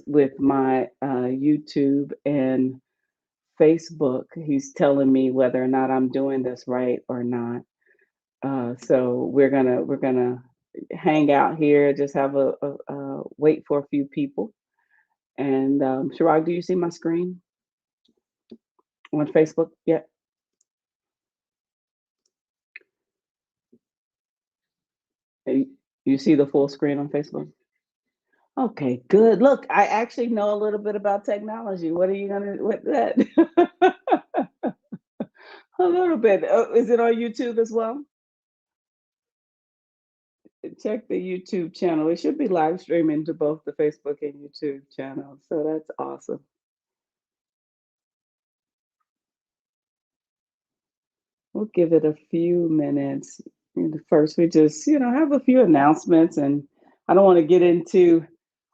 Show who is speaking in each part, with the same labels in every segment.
Speaker 1: with my YouTube and Facebook. He's telling me whether or not I'm doing this right or not. So we're gonna hang out here, just have a wait for a few people. And Shirag, do you see my screen on Facebook? Yeah. You you see the full screen on Facebook? Okay, good. Look, I actually know a little bit about technology. What are you gonna with that? A little bit. Is it on YouTube as well? Check the YouTube channel. It should be live streaming to both the Facebook and YouTube channels. So that's awesome. We'll give it a few minutes. First, we just, have a few announcements, and I don't want to get into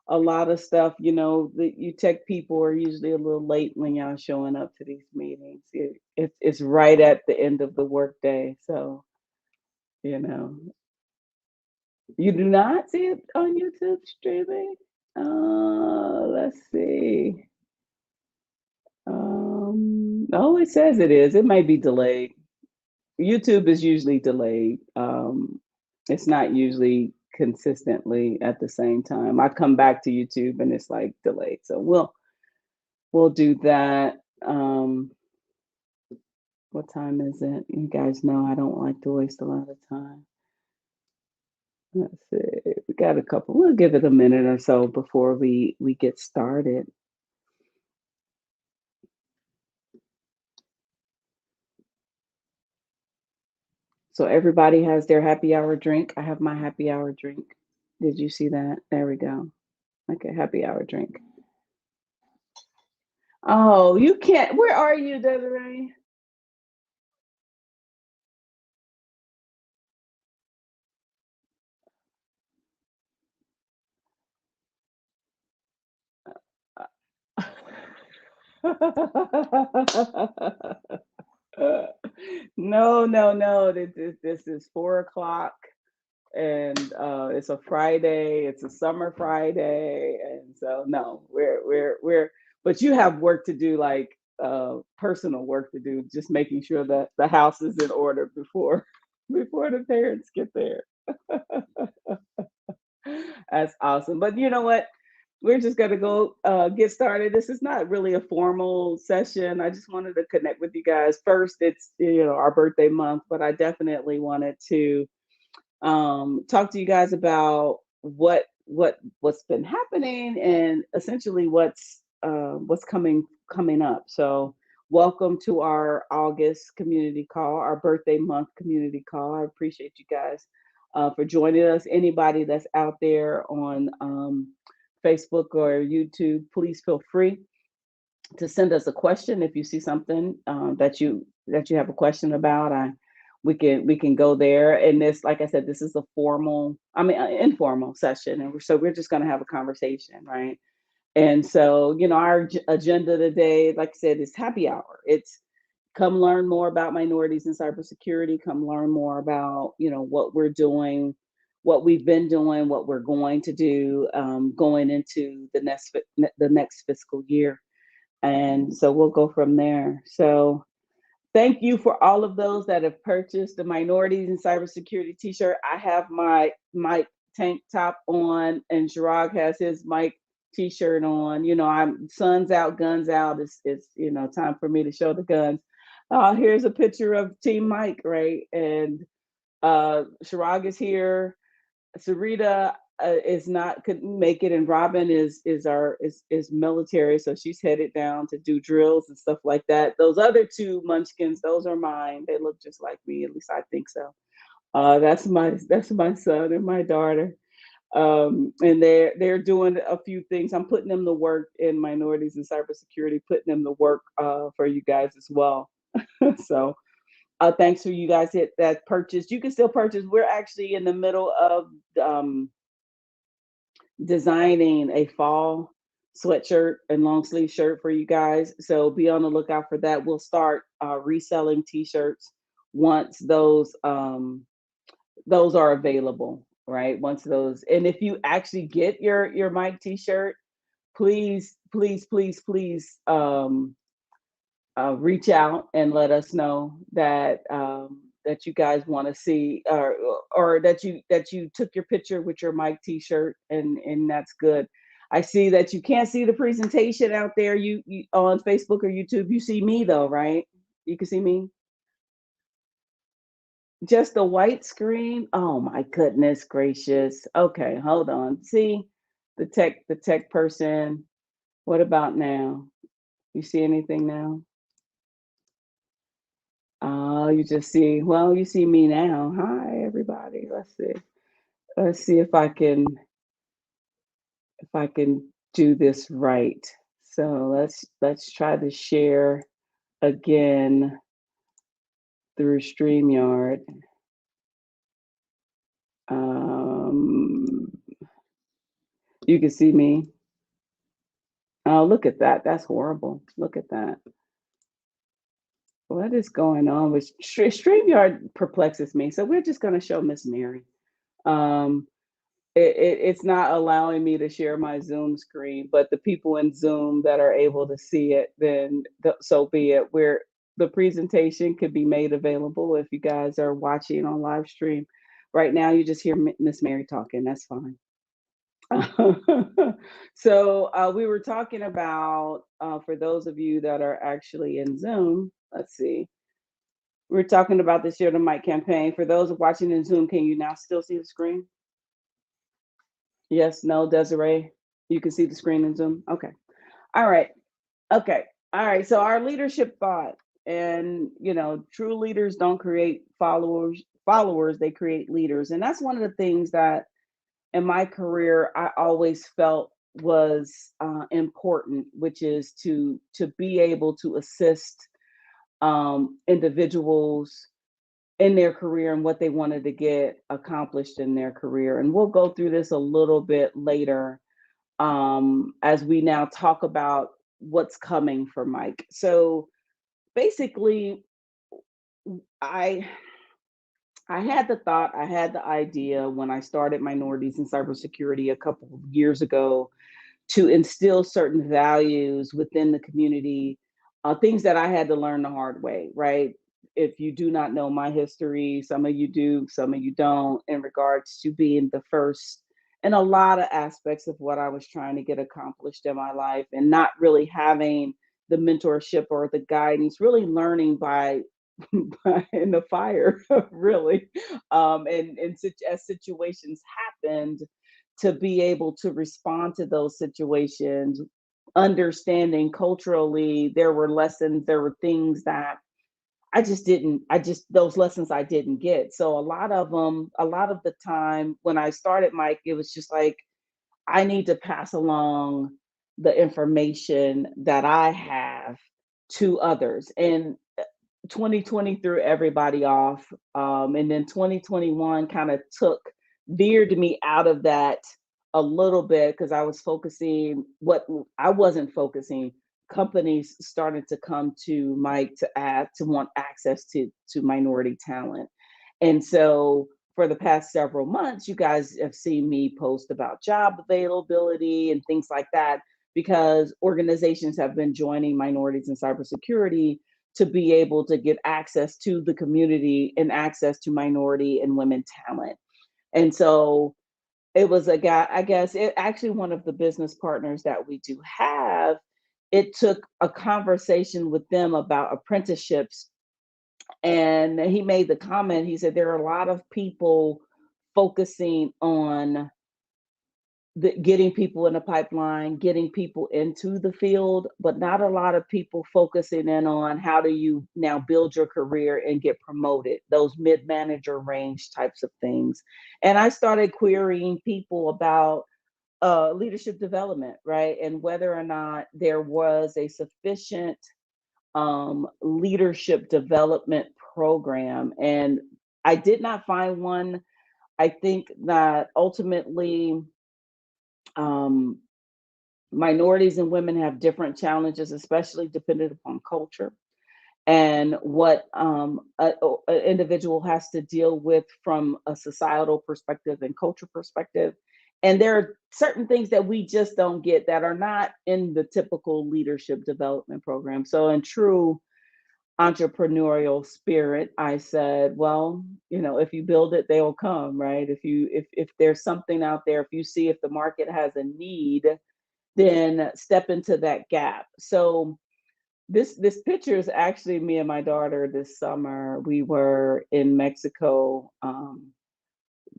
Speaker 1: a lot of stuff. The you tech people are usually a little late when y'all showing up to these meetings. It's right at the end of the workday, so you know you do not see it on YouTube streaming. Let's see. Oh, it says it is. It may be delayed. YouTube is usually delayed. It's not usually consistently at the same time. I come back to YouTube and it's like delayed. So we'll do that. What time is it? You guys know I don't like to waste a lot of time. Let's see. We got a couple. We'll give it a minute or so before we get started. So everybody has their happy hour drink. I have my happy hour drink. Did you see that? There we go. Okay, happy hour drink. Oh, you can't. Where are you, Desiree? No, no, no. This is 4 o'clock, and it's a Friday. It's a summer Friday, and so no, we're. But you have work to do, like personal work to do, just making sure that the house is in order before before the parents get there. That's awesome. But you know what? We're just going to go get started. This is not really a formal session. I just wanted to connect with you guys. First, it's our birthday month, but I definitely wanted to talk to you guys about what's been happening and essentially what's coming up. So, welcome to our August community call, our birthday month community call. I appreciate you guys for joining us. Anybody that's out there on Facebook or YouTube, please feel free to send us a question if you see something that you have a question about. We can go there. And this, like I said, this is a informal session, and we're just going to have a conversation, right? And so, our agenda today, like I said, is happy hour. It's come learn more about minorities in cybersecurity. Come learn more about what we're doing, what we've been doing, what we're going to do going into the next fiscal year. And so we'll go from there. So thank you for all of those that have purchased the Minorities in Cybersecurity t-shirt. I have my Mike tank top on, and Chirag has his Mike t-shirt on. I'm Suns out, guns out. It's time for me to show the guns. Here's a picture of Team Mike, right? And Chirag is here. Sarita is not couldn't make it, and Robin is military, so she's headed down to do drills and stuff like that. Those other two munchkins, those are mine. They look just like me, at least I think so. That's my son and my daughter, and they're doing a few things. I'm putting them to work in minorities and cybersecurity, putting them to work for you guys as well. So thanks for you guys that purchased. You can still purchase. We're actually in the middle of um, designing a fall sweatshirt and long sleeve shirt for you guys. So be on the lookout for that. We'll start reselling t-shirts once those are available, right? Once those, and if you actually get your Mike t-shirt, please, please, please, please, reach out and let us know that that you guys want to see, or that you took your picture with your Mike T-shirt, and that's good. I see that you can't see the presentation out there. You on Facebook or YouTube. You see me though, right? You can see me. Just a white screen. Oh my goodness gracious. Okay, hold on. See the tech person. What about now? You see anything now? Oh, you just see, well, you see me now. Hi, everybody. Let's see. Let's see if I can do this right. So let's try to share again through StreamYard. Um, you can see me. Oh, look at that. That's horrible. Look at that. What is going on with StreamYard perplexes me. So we're just going to show Miss Mary. Um, it's not allowing me to share my Zoom screen, but the people in Zoom that are able to see it, then so be it. Where the presentation could be made available if you guys are watching on live stream. Right now, you just hear Miss Mary talking. That's fine. So we were talking about, for those of you that are actually in Zoom, let's see. We're talking about the Share the Mic campaign. For those watching in Zoom, can you now still see the screen? Yes, no, Desiree, you can see the screen in Zoom. Okay. All right. Okay. All right. So our leadership thought, and true leaders don't create followers, they create leaders. And that's one of the things that in my career I always felt was important, which is to be able to assist individuals in their career and what they wanted to get accomplished in their career. And we'll go through this a little bit later, as we now talk about what's coming for Mike. So basically, I I had the thought, I had the idea when I started Minorities in Cybersecurity a couple of years ago to instill certain values within the community, things that I had to learn the hard way, right? If you do not know my history, some of you do, some of you don't, in regards to being the first in a lot of aspects of what I was trying to get accomplished in my life, and not really having the mentorship or the guidance, really learning by in the fire, really, as situations happened, to be able to respond to those situations, understanding culturally there were lessons, there were things that those lessons I didn't get. So a lot of the time when I started Mike, it was just like, I need to pass along the information that I have to others. And 2020 threw everybody off. And then 2021 kind of veered me out of that a little bit, because I was focusing what I wasn't focusing. Companies started to come to Mike to want access to minority talent. And so for the past several months, you guys have seen me post about job availability and things like that, because organizations have been joining Minorities in Cybersecurity to be able to get access to the community and access to minority and women talent. And so it was a guy, I guess, it actually one of the business partners that we do have. It took a conversation with them about apprenticeships, and he made the comment. He said there are a lot of people focusing on getting people in the pipeline, getting people into the field, but not a lot of people focusing in on how do you now build your career and get promoted, those mid-manager range types of things. And I started querying people about leadership development, right? And whether or not there was a sufficient leadership development program. And I did not find one. I think that ultimately, um, minorities and women have different challenges, especially dependent upon culture and what an individual has to deal with from a societal perspective and culture perspective. And there are certain things that we just don't get that are not in the typical leadership development program. So, in true entrepreneurial spirit, I said, well, if you build it, they'll come, right? If there's something out there, if you see if the market has a need, then step into that gap. So this picture is actually me and my daughter this summer. We were in Mexico,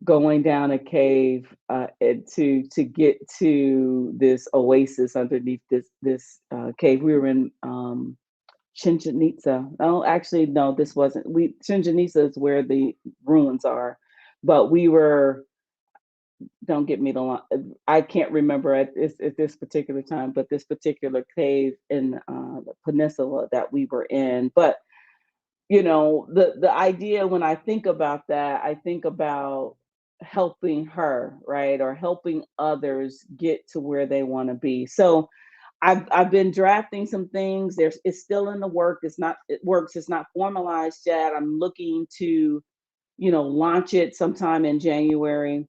Speaker 1: going down a cave, to get to this oasis underneath this cave. We were in Chichen Itza. Oh, actually, no, this wasn't. We Chichen Itza is where the ruins are, but we were. Don't get me the line. I can't remember at this particular time, but this particular cave in the peninsula that we were in. But the idea when I think about that, I think about helping her, right, or helping others get to where they want to be. So I've been drafting some things. It's still in the work. It's not formalized yet. I'm looking to, launch it sometime in January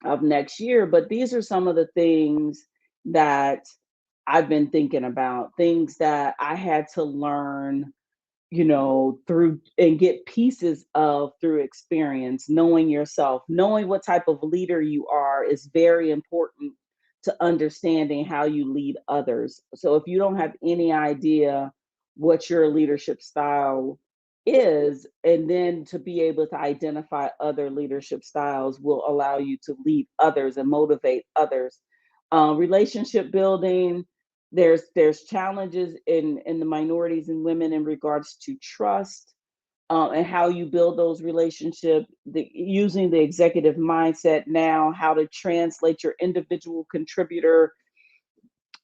Speaker 1: of next year. But these are some of the things that I've been thinking about, things that I had to learn, through and get pieces of through experience. Knowing yourself, knowing what type of leader you are is very important to understanding how you lead others. So if you don't have any idea what your leadership style is, and then to be able to identify other leadership styles will allow you to lead others and motivate others. Relationship building, there's challenges in the minorities and women in regards to trust, and how you build those relationships, using the executive mindset now, how to translate your individual contributor,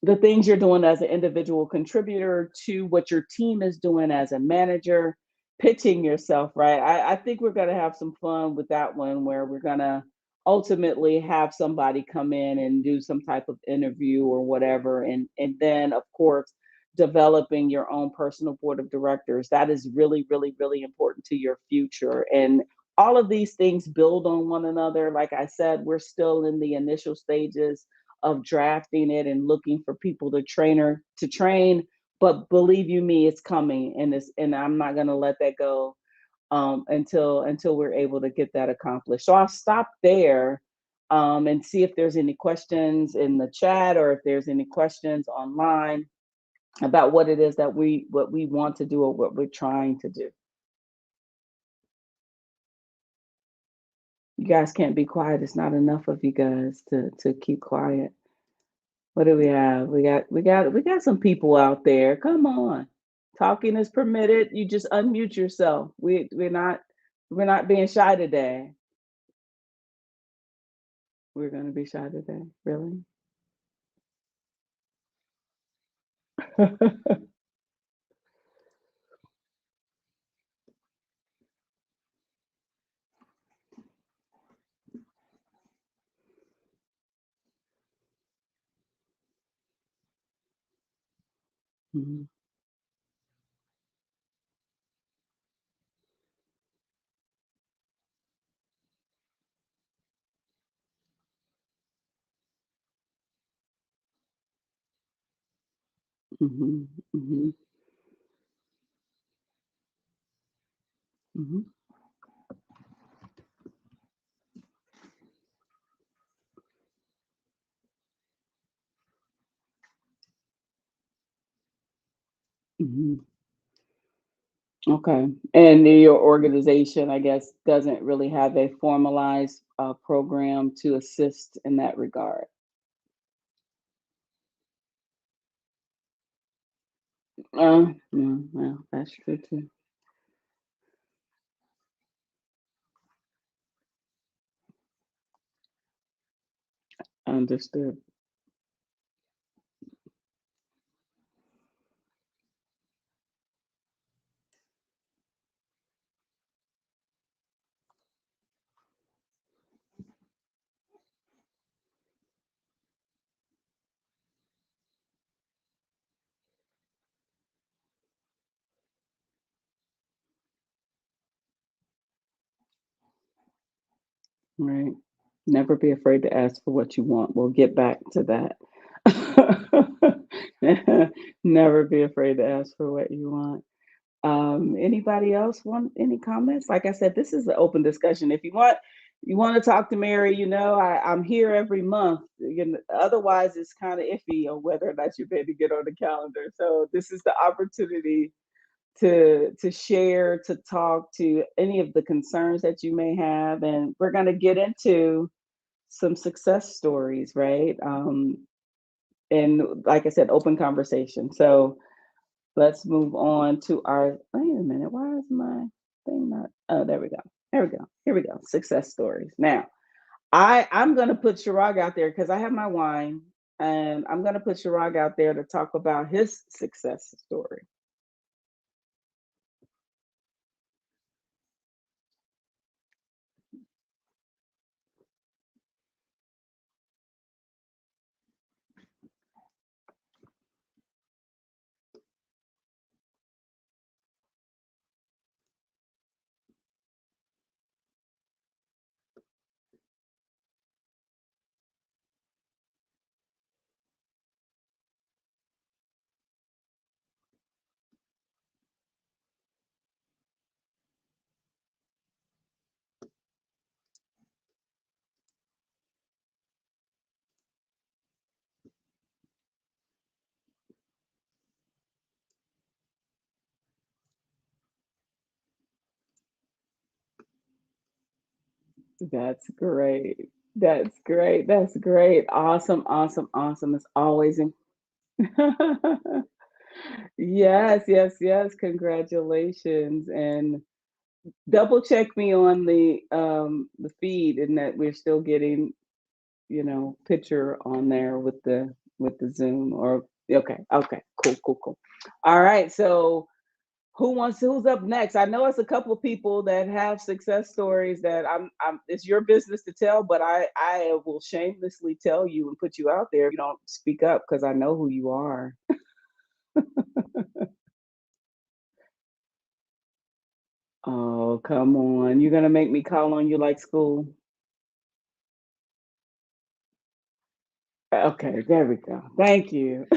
Speaker 1: the things you're doing as an individual contributor to what your team is doing as a manager, pitching yourself, right? I think we're going to have some fun with that one, where we're going to ultimately have somebody come in and do some type of interview or whatever. And then, of course, developing your own personal board of directors. That is really, really, really important to your future. And all of these things build on one another. Like I said, we're still in the initial stages of drafting it and looking for people to train. But believe you me, it's coming, and I'm not going to let that go, until we're able to get that accomplished. So I'll stop there, and see if there's any questions in the chat, or if there's any questions online about what it is that what we want to do or what we're trying to do. You guys can't be quiet. It's not enough of you guys to keep quiet. What do we have? We got some people out there. Come on. Talking is permitted. You just unmute yourself. We're not being shy today. We're gonna be shy today. Really? Mhm, mhm, mhm, mhm, mhm. Okay. And your organization, I guess, doesn't really have a formalized program to assist in that regard. Yeah, well, that's true too. Understood. Right. Never be afraid to ask for what you want. We'll get back to that. Never be afraid to ask for what you want. Anybody else want any comments? Like I said, this is an open discussion. If you want to talk to Mary, I'm here every month. Otherwise, it's kind of iffy on whether or not you're ready to get on the calendar. So this is the opportunity to share, to talk to any of the concerns that you may have, and we're going to get into some success stories, right? And like I said, open conversation. So let's move on to our. Wait a minute, why is my thing not? Oh, there we go. There we go. Here we go. Success stories. Now, I'm gonna put Chirag out there because I have my wine, and I'm gonna put Chirag out there to talk about his success story. That's great. That's great. That's great. Awesome. Awesome. Awesome. It's always in. Yes, yes, yes. Congratulations. And double check me on the feed and that we're still getting, picture on there with the Zoom or okay, okay, cool, cool, cool. All right. So who's up next? I know it's a couple of people that have success stories that I'm it's your business to tell, but I will shamelessly tell you and put you out there if you don't speak up because I know who you are. Oh, come on. You're gonna make me call on you like school. Okay, there we go. Thank you.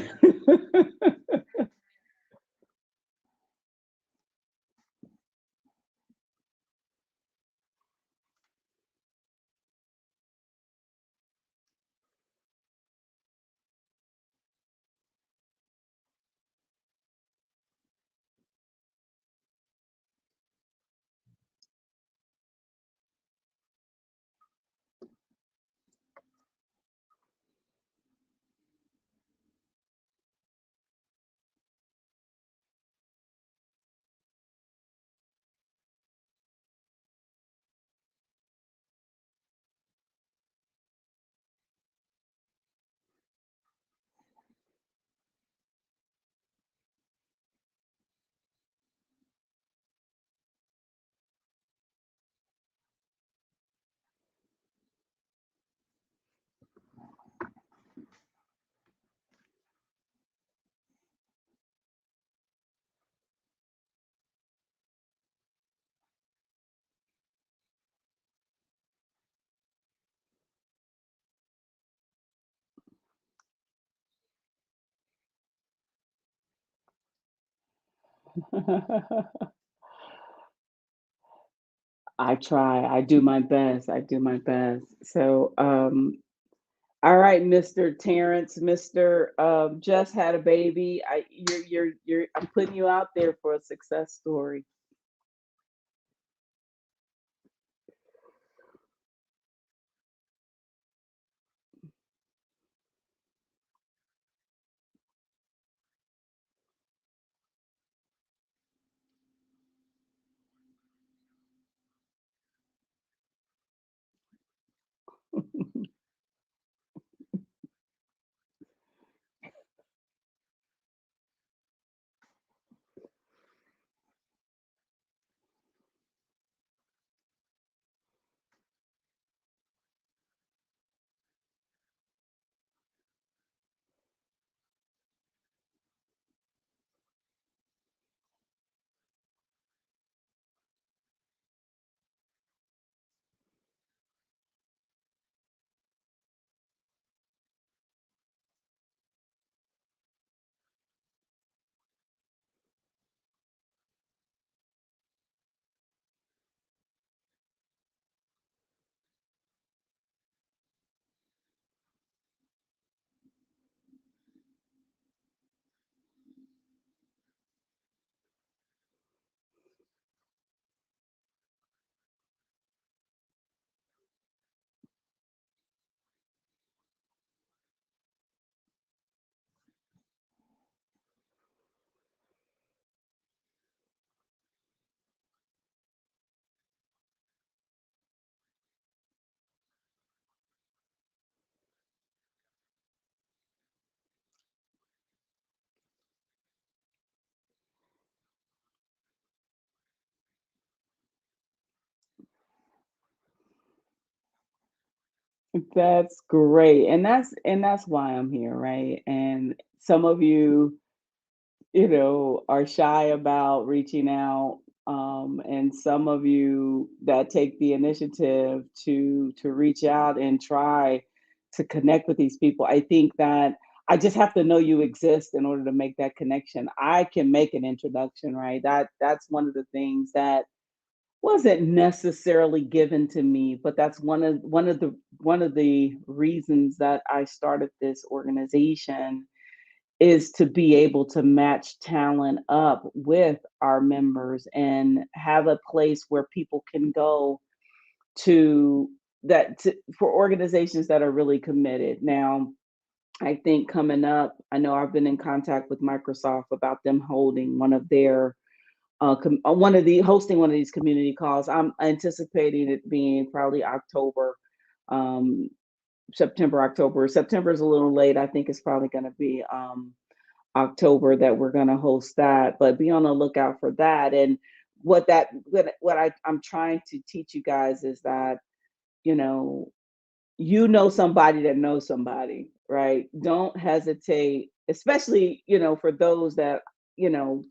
Speaker 1: I try. I do my best. I do my best. So, all right, Mr. Terrence, Mr. Just had a baby. I'm putting you out there for a success story. That's great. And that's why I'm here, right? And some of you, are shy about reaching out. And some of you that take the initiative to reach out and try to connect with these people. I think that I just have to know you exist in order to make that connection. I can make an introduction, right? That's one of the things that wasn't necessarily given to me, but that's one of the reasons that I started this organization, is to be able to match talent up with our members and have a place where people can go to for organizations that are really committed. Now, I think coming up, I know I've been in contact with Microsoft about them holding one of the hosting one of these community calls. I'm anticipating it being probably October, um, September, October. September is a little late. I think it's probably going to be October that we're going to host that. But be on the lookout for that. And I'm trying to teach you guys is that you know somebody that knows somebody, right? Don't hesitate, especially, for those that,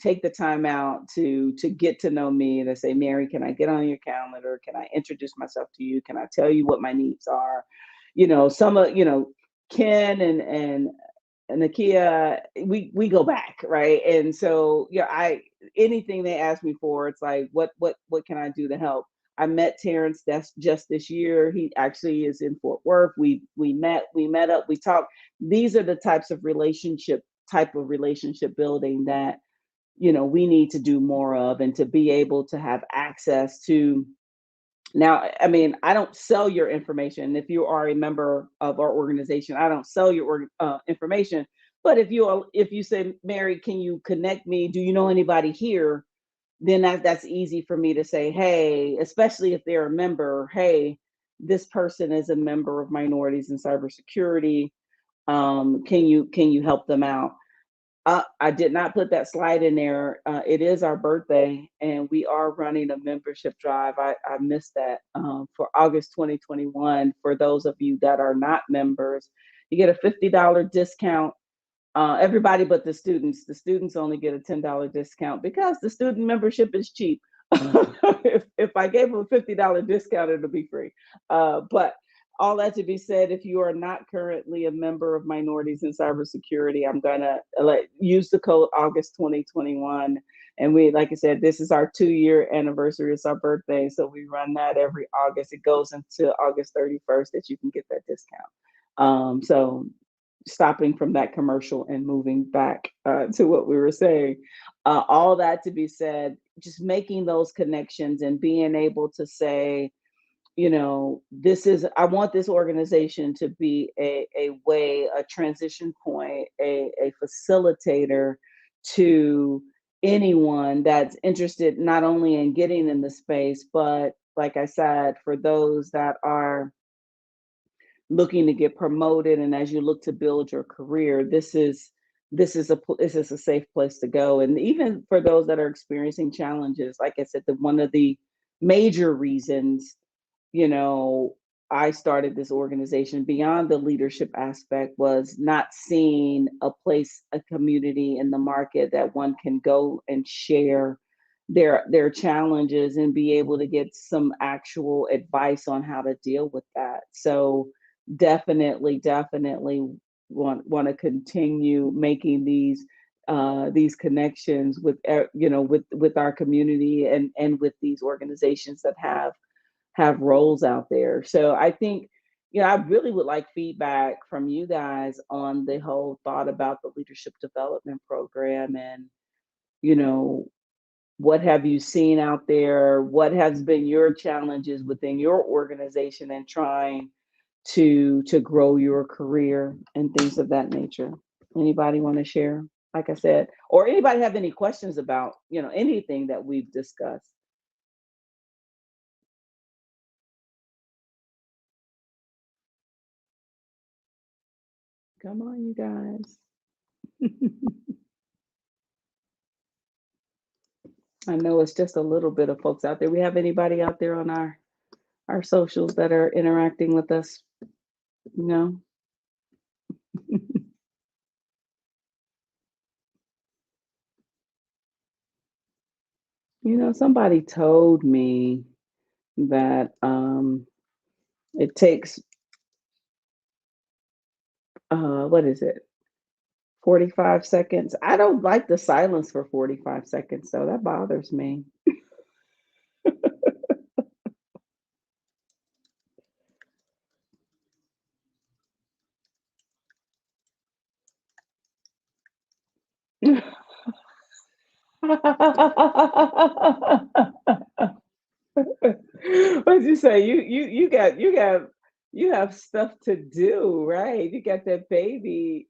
Speaker 1: take the time out to get to know me, to say, Mary, can I get on your calendar? Can I introduce myself to you? Can I tell you what my needs are? Some of, Ken and Nakia, we go back, right? And so, I anything they ask me for, it's like, what can I do to help? I met Terrence that's just this year. He actually is in Fort Worth. We met up, we talked. These are the type of relationship building that we need to do more of, and to be able to have access to. Now, I mean, I don't sell your information. If you are a member of our organization, I don't sell your information. But if you say, Mary, can you connect me? Do you know anybody here? Then that's easy for me to say, hey, especially if they're a member, hey, this person is a member of minorities in cybersecurity. Can you help them out? I did not put that slide in there. It is our birthday, and we are running a membership drive. I missed that, for August 2021. For those of you that are not members, you get a $50 discount. Everybody but the students. The students only get a $10 discount because the student membership is cheap. If I gave them a $50 discount, it'll be free. But all that to be said, if you are not currently a member of Minorities in Cybersecurity, I'm gonna use the code August 2021. And like I said, this is our 2-year anniversary. It's our birthday, so we run that every August. It goes into August 31st that you can get that discount. So stopping from that commercial and moving back to what we were saying. All that to be said, just making those connections and being able to say, I want this organization to be a way, a transition point, a facilitator to anyone that's interested not only in getting in the space, but like I said, for those that are looking to get promoted, and as you look to build your career, this is a safe place to go. And even for those that are experiencing challenges, like I said, one of the major reasons, you know I started this organization beyond the leadership aspect was not seeing a community in the market that one can go and share their challenges and be able to get some actual advice on how to deal with that. So definitely want to continue making these connections with with our community, and with these organizations that have roles out there. So I think, I really would like feedback from you guys on the whole thought about the leadership development program. And you know what have you seen out there? What has been your challenges within your organization and trying to grow your career and things of that nature? Anybody want to share? Like I said, or anybody have any questions about anything that we've discussed? Come on, you guys. I know it's just a little bit of folks out there. We have anybody out there on our socials that are interacting with us? No. Somebody told me that it takes what is it? 45 seconds. I don't like the silence for 45 seconds, so that bothers me. What'd you say? You have stuff to do, right? You got that baby.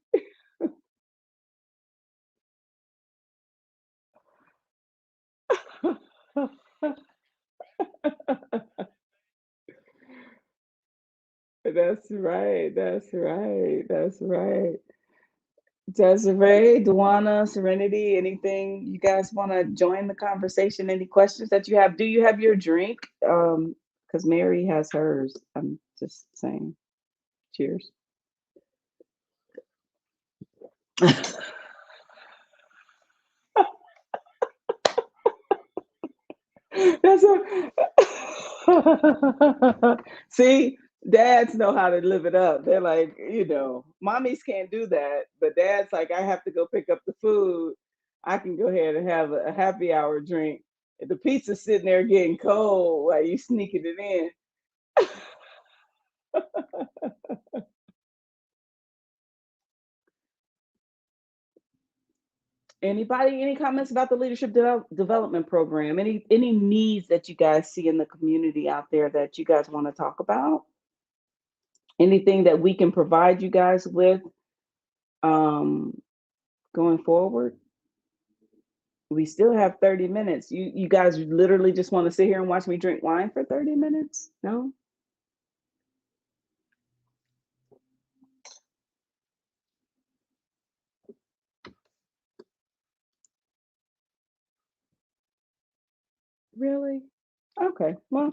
Speaker 1: That's right. That's right. That's right. Desiree, Duana, Serenity, anything you guys want to join the conversation? Any questions that you have? Do you have your drink? Because Mary has hers. I'm just saying. Cheers. That's a see, dads know how to live it up. They're like, mommies can't do that, but dad's like, I have to go pick up the food. I can go ahead and have a happy hour drink. The pizza's sitting there getting cold while you sneaking it in. Anybody, any comments about the leadership development program? Any needs that you guys see in the community out there that you guys want to talk about? Anything that we can provide you guys with um, going forward? We still have 30 minutes. You guys literally just want to sit here and watch me drink wine for 30 minutes? No? Really? Okay. Well,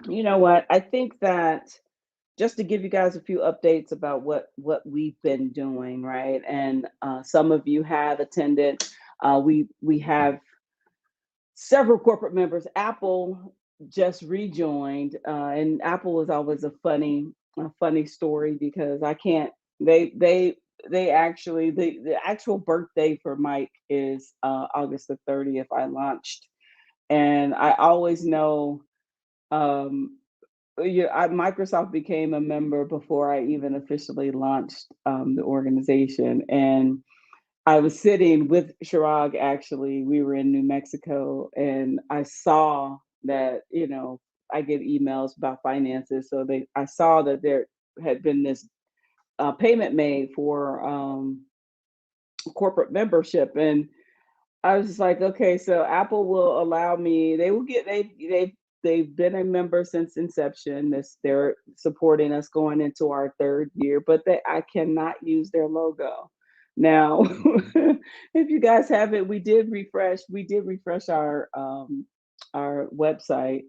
Speaker 1: you know what? I think that just to give you guys a few updates about what we've been doing, right? And some of you have attended. We have several corporate members. Apple just rejoined, and Apple is always a funny story because I can't. They actually the actual birthday for Mike is August the 30th. I launched, and I always know. Um, Microsoft became a member before I even officially launched the organization, and I was sitting with Shirag. Actually, we were in New Mexico, and I saw that I get emails about finances, so I saw that there had been this payment made for corporate membership, and I was just like, okay, so Apple will allow me. They will get they've been a member since inception. They're supporting us going into our third year, but I cannot use their logo. Now, if you guys haven't, we did refresh our website,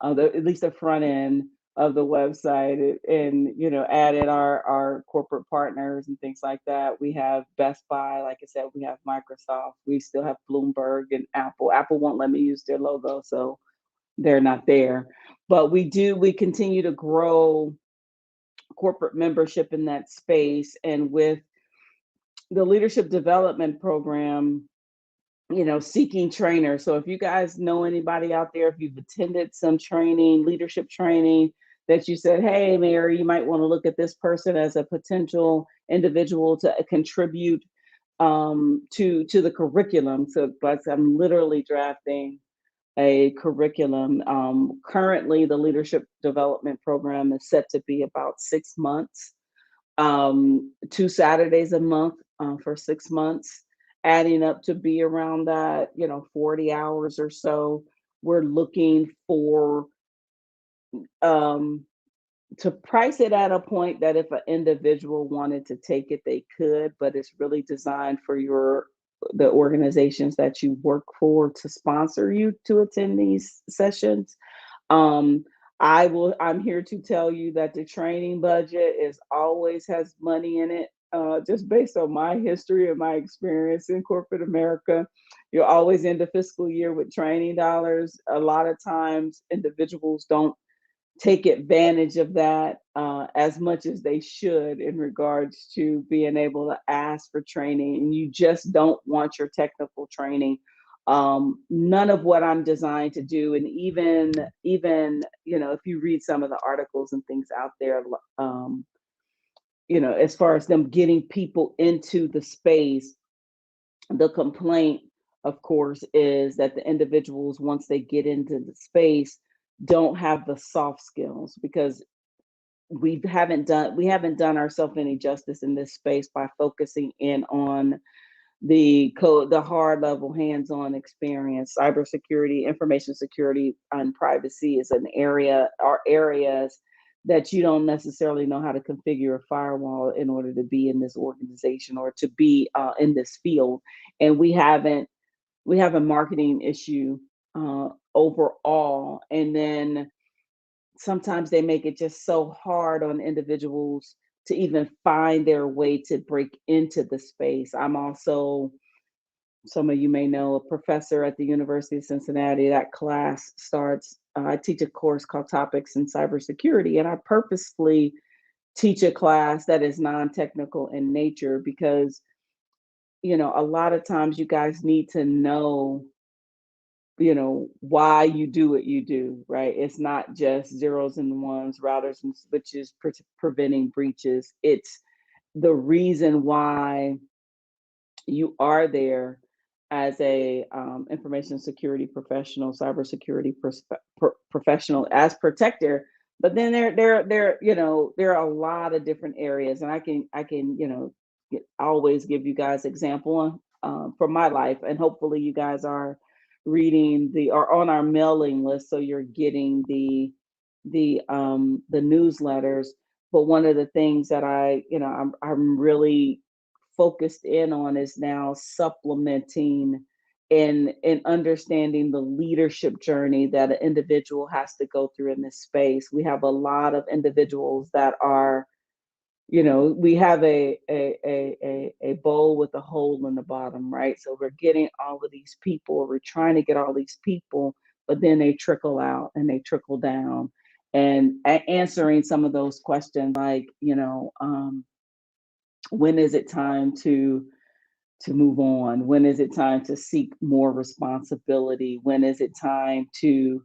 Speaker 1: at least the front end of the website, and added our corporate partners and things like that. We have Best Buy, like I said, we have Microsoft, we still have Bloomberg and Apple. Apple won't let me use their logo, so they're not there. But we continue to grow corporate membership in that space, and with the leadership development program, seeking trainers. So if you guys know anybody out there, if you've attended some training, leadership training, that you said, hey, Mary, you might want to look at this person as a potential individual to contribute to the curriculum. So, but I'm literally drafting a curriculum. Currently, the leadership development program is set to be about 6 months, 2 Saturdays a month for 6 months, adding up to be around that, 40 hours or so. We're looking for um, to price it at a point that if an individual wanted to take it, they could, but it's really designed for the organizations that you work for to sponsor you to attend these sessions. Um, I'm here to tell you that the training budget is always has money in it. Just based on my history and my experience in corporate America, you're always in the fiscal year with training dollars. A lot of times, individuals don't take advantage of that as much as they should in regards to being able to ask for training. And you just don't want your technical training. None of what I'm designed to do, and even if you read some of the articles and things out there, as far as them getting people into the space, the complaint, of course, is that the individuals, once they get into the space, don't have the soft skills, because we haven't done ourselves any justice in this space by focusing in on the code, the hard level hands-on experience. Cybersecurity, information security, and privacy is an area are areas that you don't necessarily know how to configure a firewall in order to be in this organization or to be in this field. And we have a marketing issue overall. And then sometimes they make it just so hard on individuals to even find their way to break into the space. I'm also, some of you may know, a professor at the University of Cincinnati. That class starts, I teach a course called Topics in Cybersecurity, and I purposefully teach a class that is non-technical in nature because, a lot of times you guys need to know why you do what you do, right? It's not just zeros and ones, routers and switches preventing breaches. It's the reason why you are there as a information security professional, cybersecurity professional, as protector. But then there are a lot of different areas, and I can always give you guys example from my life, and hopefully you guys are reading the or on our mailing list, so you're getting the newsletters. But one of the things that I'm really focused in on is now supplementing in understanding the leadership journey that an individual has to go through in this space. We have a lot of individuals that are, we have a bowl with a hole in the bottom, right? So we're getting all of these people, we're trying to get all these people, but then they trickle out and they trickle down. And answering some of those questions, like, when is it time to move on? When is it time to seek more responsibility? When is it time to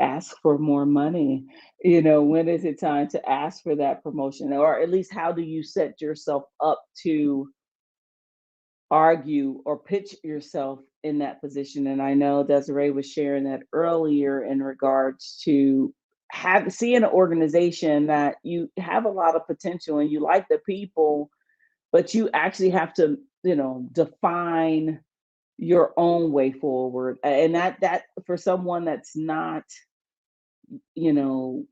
Speaker 1: ask for more money? When is it time to ask for that promotion? Or at least, how do you set yourself up to argue or pitch yourself in that position? And I know Desiree was sharing that earlier in regards to seeing an organization that you have a lot of potential and you like the people, but you actually have to, define your own way forward. And that for someone that's not, you know,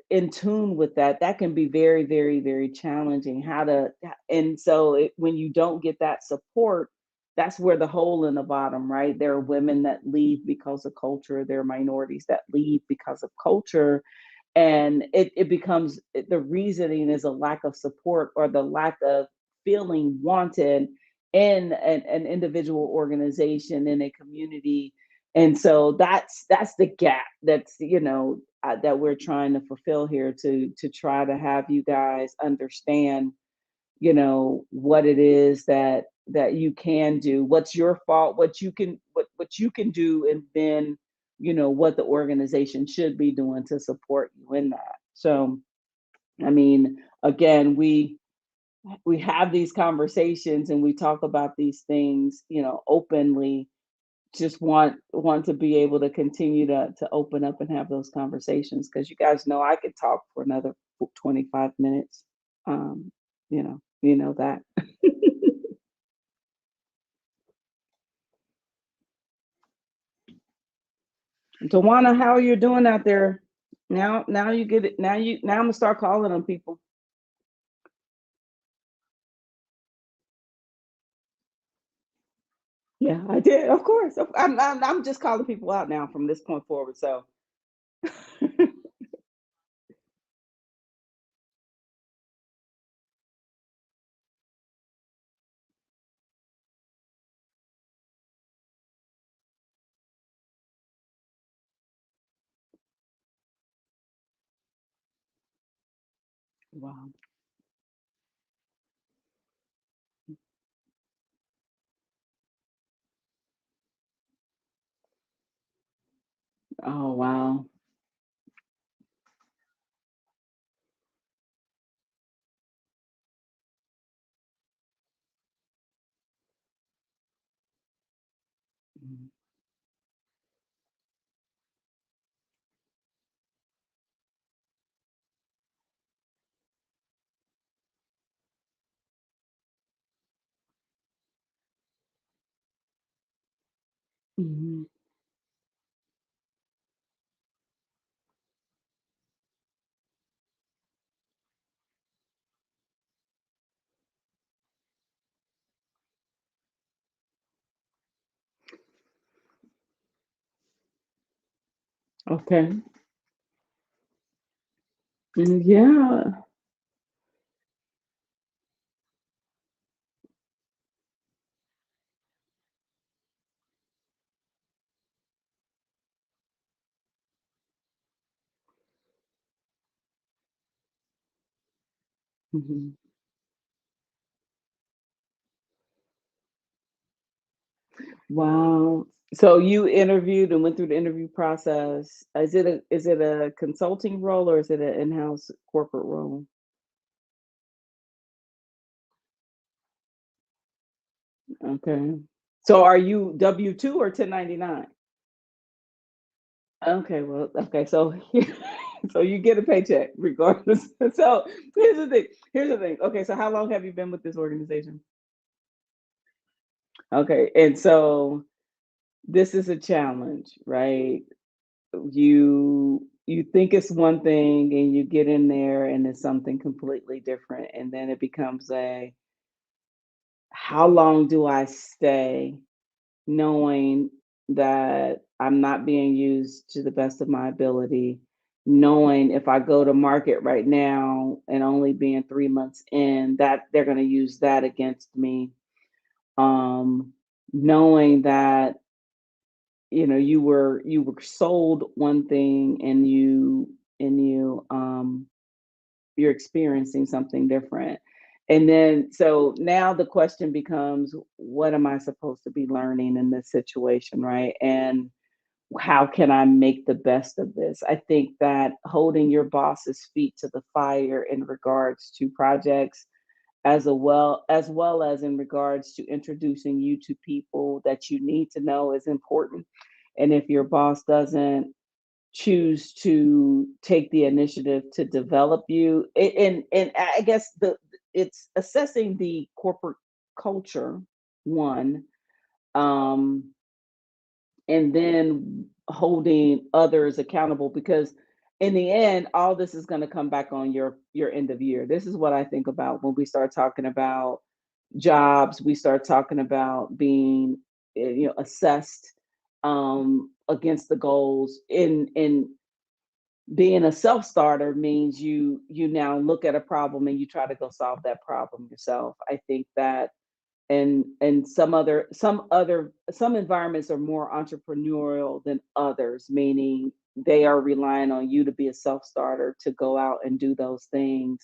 Speaker 1: in tune with that, that can be very, very, very challenging. And so when you don't get that support, that's where the hole in the bottom, right? There are women that leave because of culture. There are minorities that leave because of culture. And it becomes, the reasoning is a lack of support or the lack of feeling wanted in an individual organization, in a community. And so that's the gap that we're trying to fulfill here, to try to have you guys understand, what it is that you can do, what's your fault, what you can do, and then what the organization should be doing to support you in that. So, I mean, again, we have these conversations and we talk about these things, openly. Just want to be able to continue to open up and have those conversations, because you guys know I could talk for another 25 minutes. That. Tawana, how are you doing out there? Now you get it. Now I'm gonna start calling on people. Yeah, I did. Of course. I'm just calling people out now from this point forward. So Wow. Oh, wow. Mhm. Mhm. Okay. Yeah. Mhm. Wow. So you interviewed and went through the interview process. Is it a consulting role or is it an in-house corporate role? Okay. So are you W-2 or 1099? Okay, well, okay, so so you get a paycheck regardless. So here's the thing. Here's the thing. Okay, so how long have you been with this organization? Okay, and so this is a challenge, right? You think it's one thing and you get in there and it's something completely different, and then it becomes a how long do I stay knowing that I'm not being used to the best of my ability, knowing if I go to market right now and only being 3 months in, that they're gonna use that against me. Um, Knowing that, you were sold one thing and you're experiencing something different. And then so now the question becomes, what am I supposed to be learning in this situation, right? And how can I make the best of this? I think that holding your boss's feet to the fire in regards to projects as well as in regards to introducing you to people that you need to know is important. And if your boss doesn't choose to take the initiative to develop you, and I guess it's assessing the corporate culture, one, um, and then holding others accountable, because in the end all this is going to come back on your end of year. This is what I think about when we start talking about jobs. We start talking about being assessed against the goals. In being a self-starter means you now look at a problem and you try to go solve that problem yourself. I think that and some environments are more entrepreneurial than others, meaning they are relying on you to be a self-starter to go out and do those things.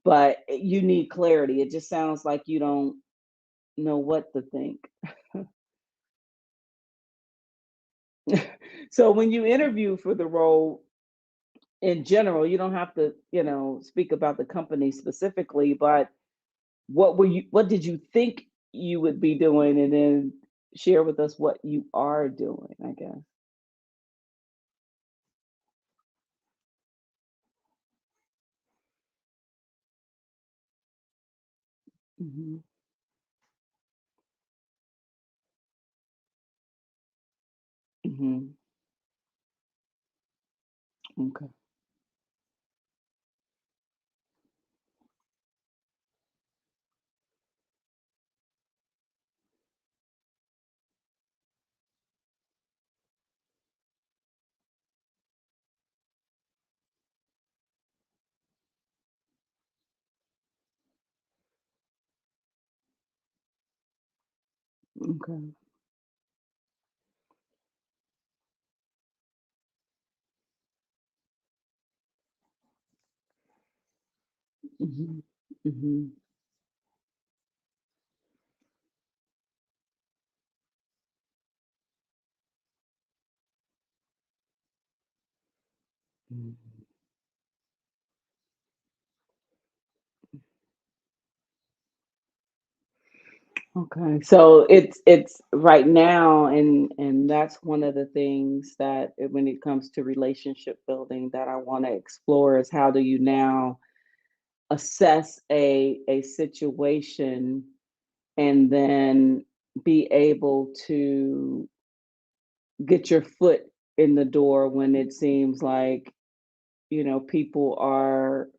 Speaker 1: But you need clarity. It just sounds like you don't know what to think. So when you interview for the role in general, you don't have to, speak about the company specifically, but what did you think you would be doing, and then share with us what you are doing, I guess. Mhm, mhm, okay, okay. Mhm. Mhm. Mhm. Okay. So it's right now, and that's one of the things that when it comes to relationship building that I want to explore is how do you now assess a situation and then be able to get your foot in the door when it seems like, people are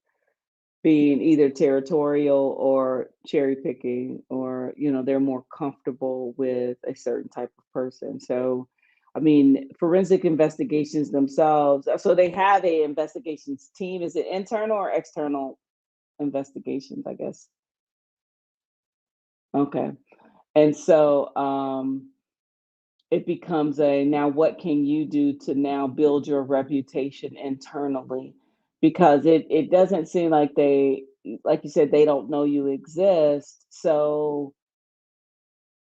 Speaker 1: being either territorial or cherry picking, or they're more comfortable with a certain type of person. So I mean, forensic investigations themselves, so they have a investigations team. Is it internal or external investigations, I guess? Okay. And so it becomes a now what can you do to now build your reputation internally, because it doesn't seem like they, like you said, they don't know you exist. So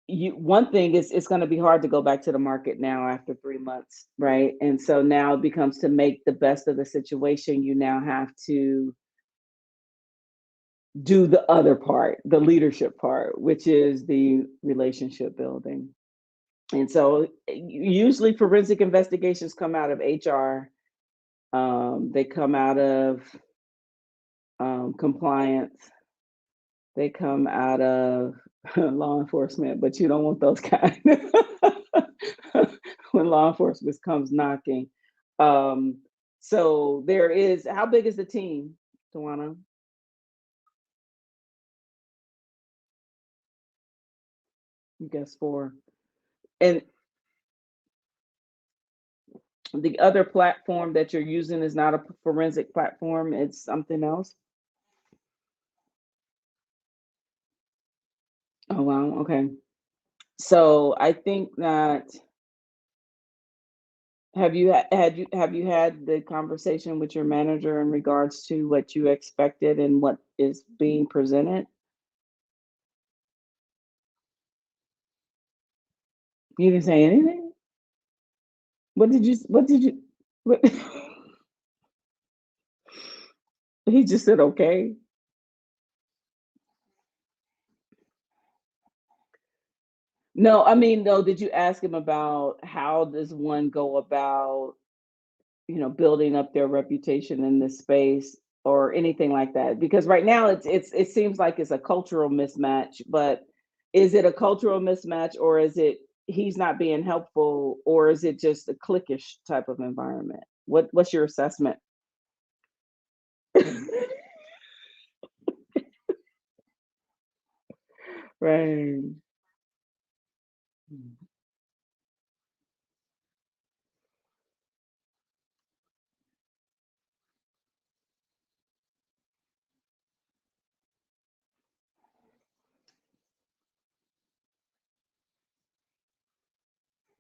Speaker 1: you, one thing is it's going to be hard to go back to the market now after 3 months, right? And so now it becomes to make the best of the situation, you now have to do the other part, the leadership part, which is the relationship building. And so usually forensic investigations come out of HR, they come out of compliance, they come out of law enforcement, but you don't want those kind when law enforcement comes knocking. Um, so there is, how big is the team, Tawana? You guess four. And the other platform that you're using is not a forensic platform, it's something else. Oh wow, okay. So I think that, have you had the conversation with your manager in regards to what you expected and what is being presented? You didn't say anything? What did you what he just said okay? No, I mean, no, did you ask him about how does one go about, building up their reputation in this space or anything like that? Because right now it seems like it's a cultural mismatch, but is it a cultural mismatch, or is it he's not being helpful, or is it just a cliquish type of environment? What's your assessment? Right.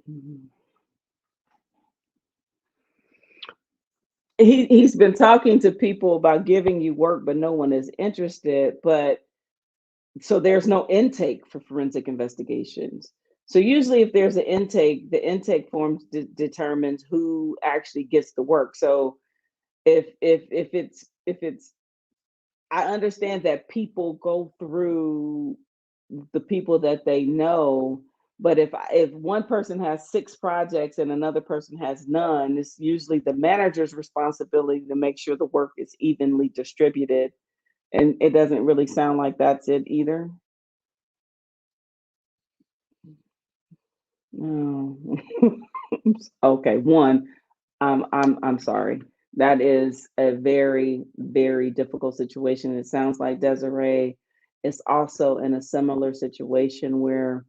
Speaker 1: Mhm. He's been talking to people about giving you work, but no one is interested. But so there's no intake for forensic investigations. So usually, if there's an intake, the intake form determines who actually gets the work. So if it's, I understand that people go through the people that they know, but if one person has 6 projects and another person has none, it's usually the manager's responsibility to make sure the work is evenly distributed. And it doesn't really sound like that's it either. No. Okay, one, I'm sorry. That is a very, very difficult situation. It sounds like Desiree is also in a similar situation where,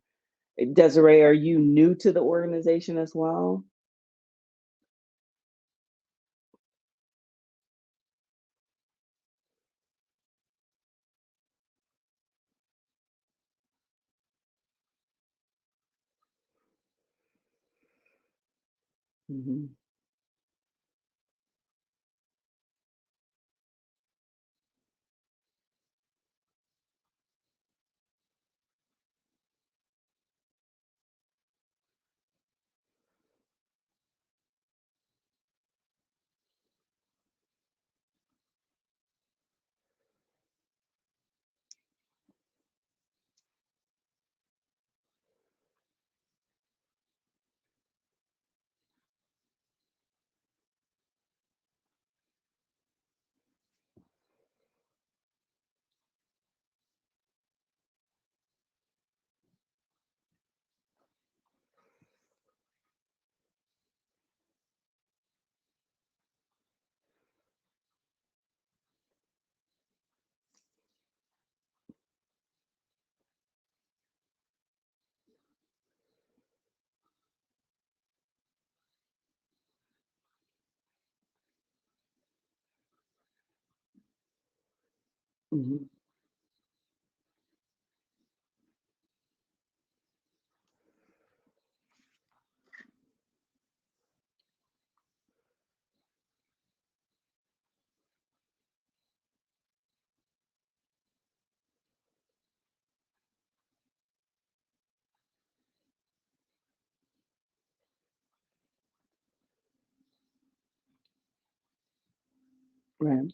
Speaker 1: Desiree, are you new to the organization as well? Mhm. Mhm. Right.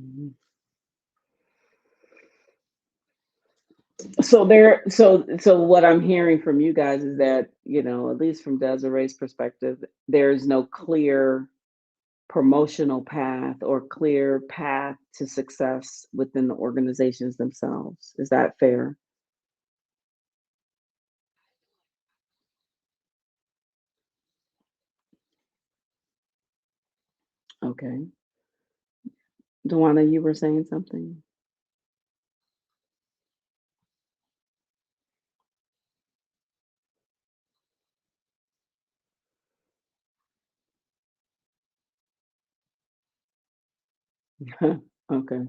Speaker 1: Mhm. So what I'm hearing from you guys is that, at least from Desiree's perspective, there's no clear promotional path or clear path to success within the organizations themselves. Is that fair? Okay. Duana, you were saying something? Okay.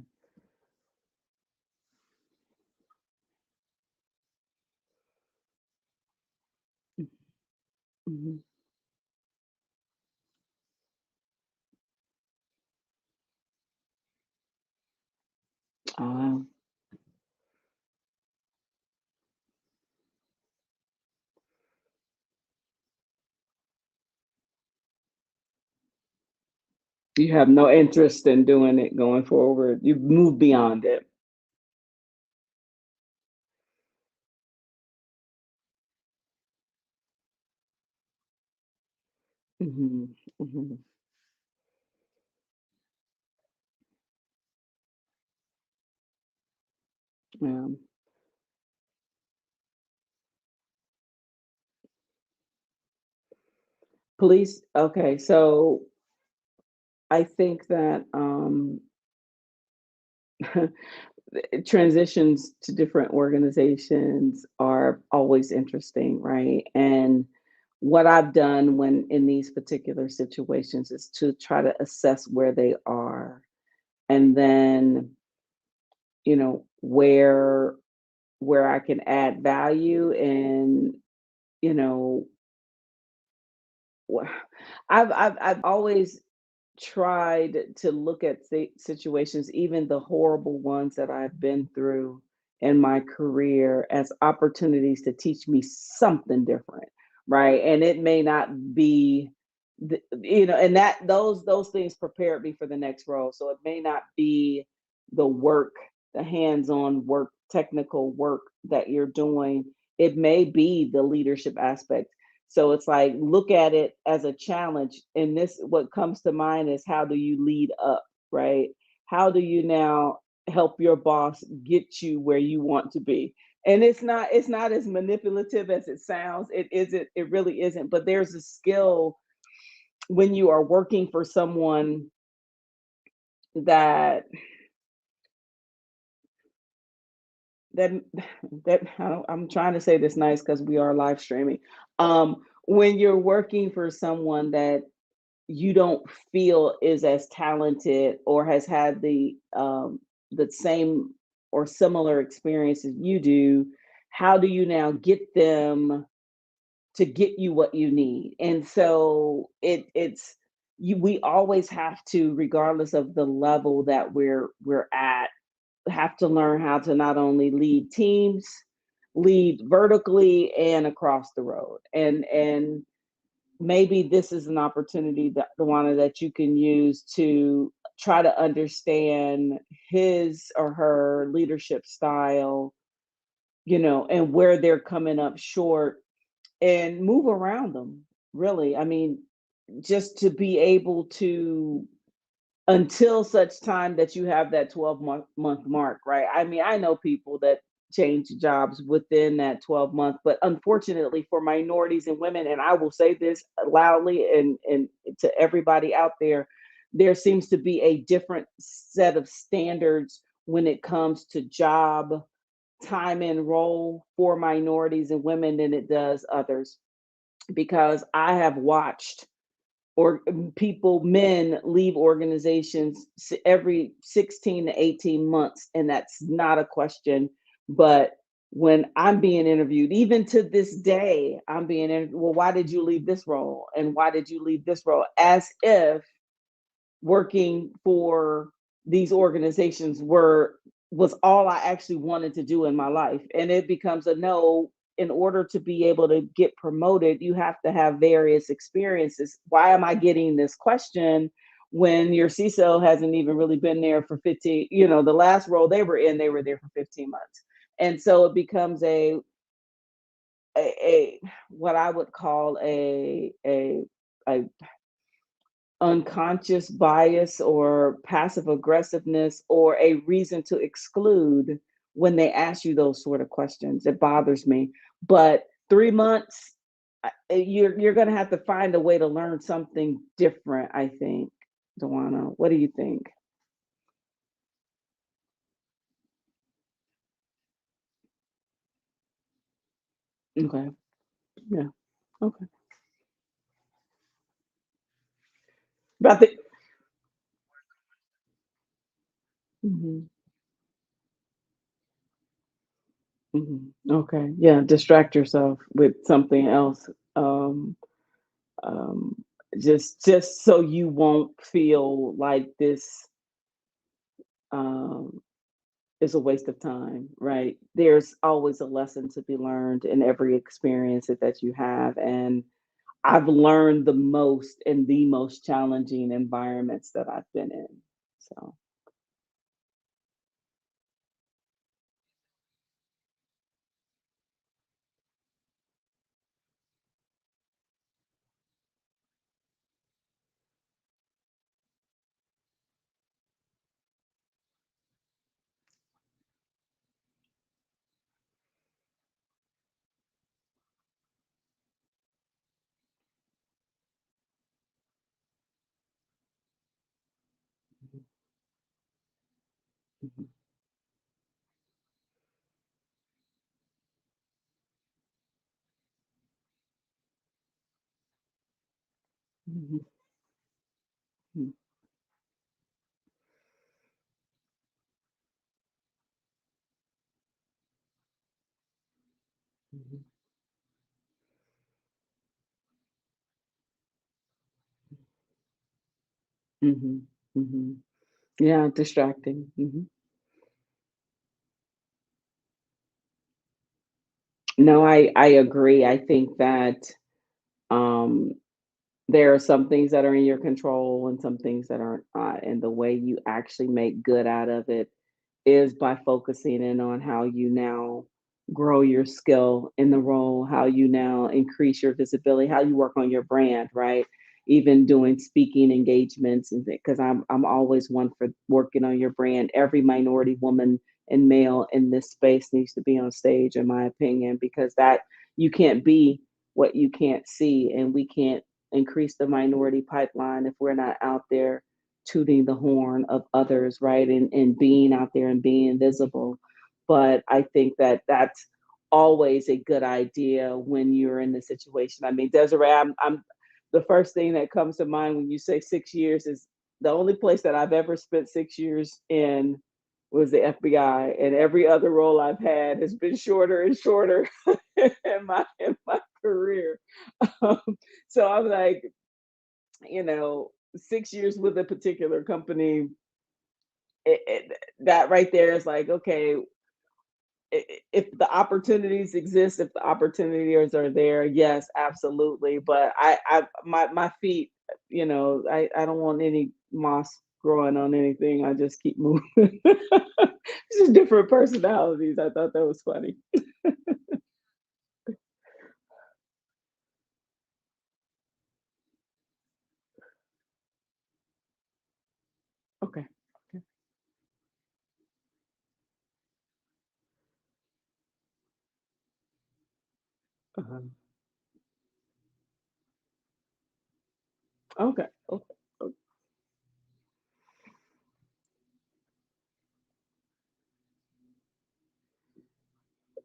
Speaker 1: Mhm. Ah, you have no interest in doing it going forward. You've moved beyond it. Mhm. Mhm. Yeah. Police, okay, so I think that transitions to different organizations are always interesting, right? And what I've done when in these particular situations is to try to assess where they are and then, where I can add value and, you know, wh- I've always tried to look at situations, even the horrible ones that I've been through in my career, as opportunities to teach me something different, right? And it may not be, and that those things prepared me for the next role. So it may not be the work, the hands-on work, technical work that you're doing. It may be the leadership aspect, so it's like, look at it as a challenge. And this, what comes to mind is, how do you lead up, right? How do you now help your boss get you where you want to be? And it's not as manipulative as it sounds. It isn't, it really isn't. But there's a skill when you are working for someone that that I'm trying to say this nice because we are live streaming. When you're working for someone that you don't feel is as talented or has had the same or similar experiences you do, how do you now get them to get you what you need? And so it's you we always have to, regardless of the level that we're at, have to learn how to not only lead teams, lead vertically and across the road. And maybe this is an opportunity, that the one that you can use to try to understand his or her leadership style, and where they're coming up short, and move around them, really. I mean, just to be able to, until such time that you have that 12-month mark, right? I mean, I know people that change jobs within that 12-month, but unfortunately for minorities and women, and I will say this loudly and to everybody out there seems to be a different set of standards when it comes to job time and role for minorities and women than it does others, because I have watched or people, men leave organizations every 16 to 18 months, and that's not a question. But when I'm being interviewed, even to this day, I'm being interviewed, well, why did you leave this role? And why did you leave this role? As if working for these organizations was all I actually wanted to do in my life. And it becomes a no. In order to be able to get promoted, you have to have various experiences. Why am I getting this question when your CISO hasn't even really been there for 15, the last role they were in, they were there for 15 months. And so it becomes a what I would call a unconscious bias or passive aggressiveness or a reason to exclude when they ask you those sort of questions. It bothers me. But 3 months, you're going to have to find a way to learn something different, I think. Dewana, what do you think? Okay. Yeah. Okay. About the. Mhm, mhm. Okay. Yeah. Distract yourself with something else. Um, um, just so you won't feel like this um, is a waste of time, right? There's always a lesson to be learned in every experience that you have, and I've learned the most in the most challenging environments that I've been in. So, mhm, mhm, mhm, mhm, mhm, mhm. Yeah, distracting. No, I agree. I think that um, there are some things that are in your control and some things that aren't not, and the way you actually make good out of it is by focusing in on how you now grow your skill in the role, how you now increase your visibility, how you work on your brand, right? Even doing speaking engagements and because I'm always one for working on your brand. Every minority woman and male in this space needs to be on stage, in my opinion, because that you can't be what you can't see, and we can't increase the minority pipeline if we're not out there tooting the horn of others, right? And being out there and being visible. But I think that that's always a good idea when you're in the situation. I mean, Desiree, I'm the first thing that comes to mind when you say 6 years is the only place that I've ever spent 6 years in was the FBI, and every other role I've had has been shorter and shorter in my career. Um, so I'm like, 6 years with a particular company, that right there is like, okay, if the opportunities exist, if the opportunities are there, yes, absolutely. But my feet, I don't want any moss growing on anything. I just keep moving. It's just different personalities. I thought that was funny. Okay. Okay. Uh-huh. Okay. Okay.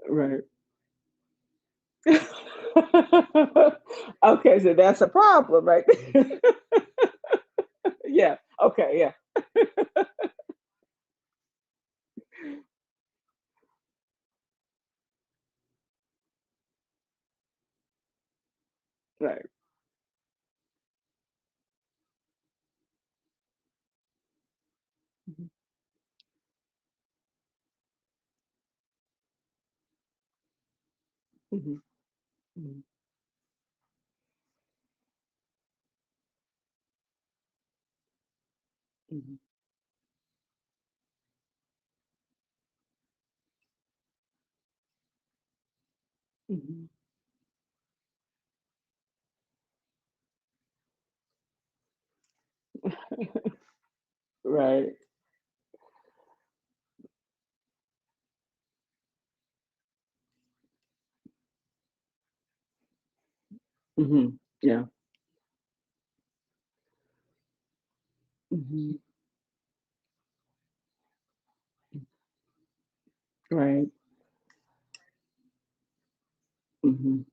Speaker 1: Right. Okay, so that's a problem, right? Yeah. Okay, yeah. Right. Mhm, mhm, mhm, mhm, mhm. Right. Mhm. Yeah. Mhm. Right. Mhm.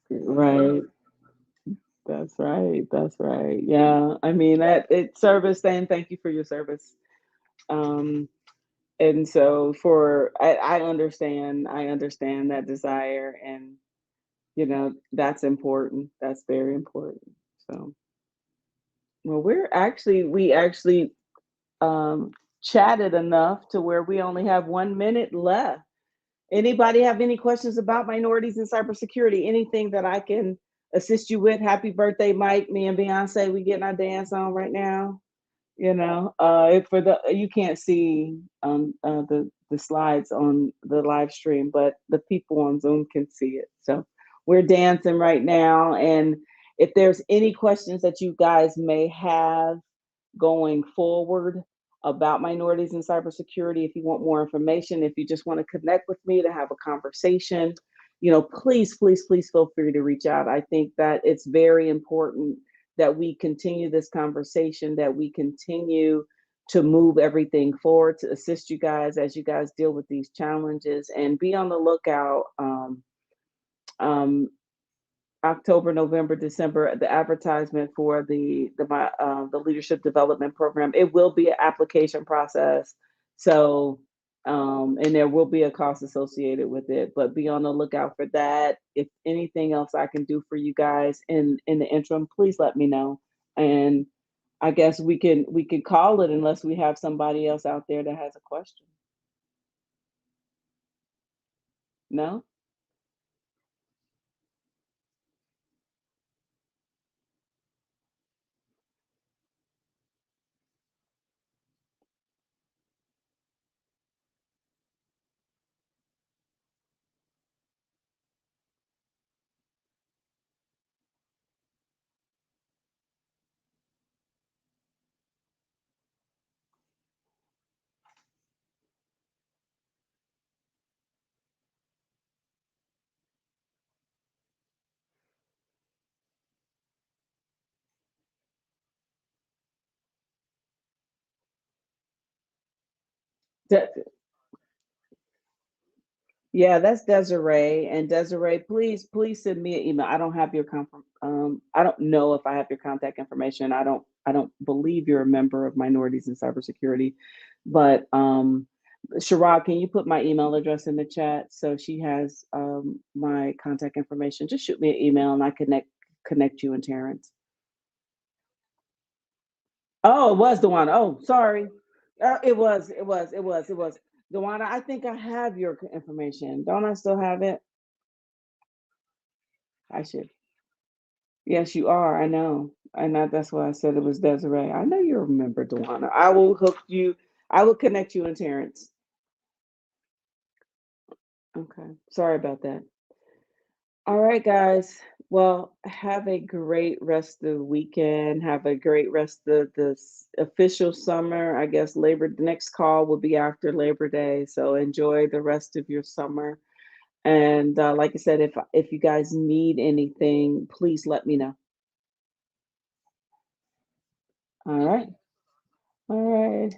Speaker 1: Right. That's right. That's right. Yeah. I mean, that it's service saying thank you for your service. Um, and so I understand that desire and that's important. That's very important. So well we actually um chatted enough to where we only have 1 minute left. Anybody have any questions about minorities in cybersecurity? Anything that I can assist you with? Happy birthday, Mike. Me and Beyonce, we getting our dance on right now. For the you can't see the slides on the live stream, but the people on Zoom can see it. So we're dancing right now. And if there's any questions that you guys may have going forward about minorities in cybersecurity, if you want more information, if you just want to connect with me to have a conversation, please, please, please feel free to reach out. I think that it's very important that we continue this conversation, that we continue to move everything forward to assist you guys as you guys deal with these challenges and be on the lookout. Um, October, November, December, the advertisement for the leadership development program. It will be an application process, so and there will be a cost associated with it. But be on the lookout for that. If anything else I can do for you guys in the interim, please let me know. And I guess we can call it unless we have somebody else out there that has a question. No. Yeah, that's Desiree. And Desiree, please send me an email. I don't have your I don't know if I have your contact information. I don't believe you're a member of Minorities in Cybersecurity. But Sharad, can you put my email address in the chat so she has my contact information? Just shoot me an email and I connect you and Terrence. Oh, it was Dewana. Oh, sorry. It was. Dewana, I think I have your information. Don't I still have it? I should. Yes, you are. I know. That's why I said it was Desiree. I know you remember Dewana. I will connect you and Terrence. Okay. Sorry about that. All right, guys. Well, have a great rest of the weekend. Have a great rest of this official summer. I guess the next call will be after Labor Day. So enjoy the rest of your summer. And like I said, if you guys need anything, please let me know. All right. All right.